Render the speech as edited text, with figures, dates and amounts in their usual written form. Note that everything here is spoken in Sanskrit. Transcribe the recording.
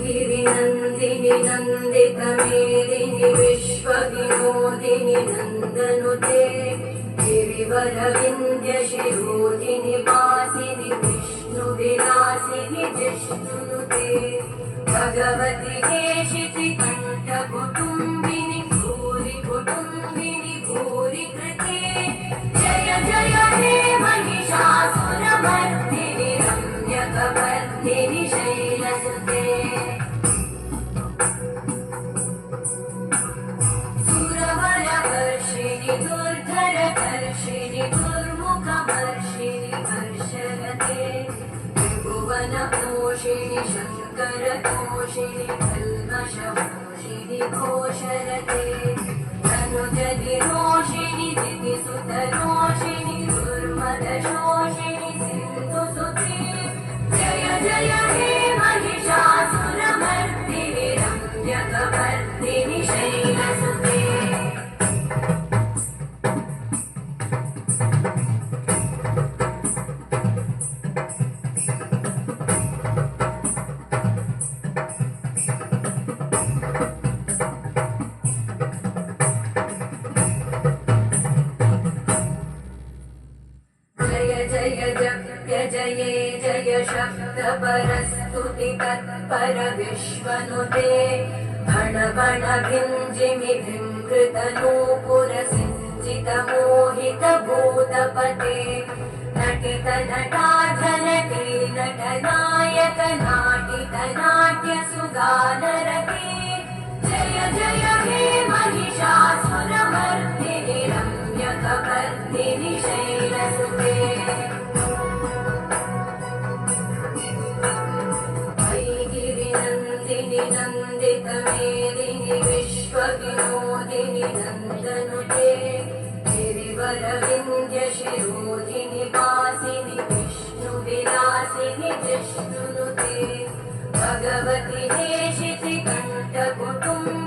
गिरिनन्दिनि नन्दितमेदिनि विश्वविनोदिनि नन्दनुते गिरिवरविन्द्यशिरोधिनि वासिनि विष्णुविलासिनि जिष्णुनुते भगवति हेशिति कण्ठकुटुम्बिनि भूरि कुटुम्बिनि भूरि कृते जय जय हे महिषासुरमर्दिनि रम्यकवर्दिनि शैलसुते सुरवरवर्षिणि दुर्धरकर्षिणि दुर्मुखवर्षिणि हर्षरते त्रिभुवनपोषिणि शङ्करतोषिणि कल्मषमोषिणि घोषरते तनुजनिरोषिणि दितिसुतरोषिणि दुर्मदशोषिणि सिन्धुसुते जय जय हे महिषासुरमर्दिनि रम्यकवर्दिनि शैलसुते जये जय शब्दपरस्तुति तत्पर विश्वनुते भण भण भिञ्जिमि भिङ्कृतनूपुर सिञ्चित मोहित भूतपते नटित नटाधनटे नटनायक नाटित नाट्य सुगानरते जय जय हे महिषासुरमर्दिनि रम्यकवर्दिनि शैलसुते नन्दितमेदिनि विश्वविनोदिनि नन्दनुते गिरिवरविन्द्यशिरोधिनि वासिनि विष्णुविलासिनि जिष्णुनुते भगवति हेशिति कण्ठकुटुम्बिनि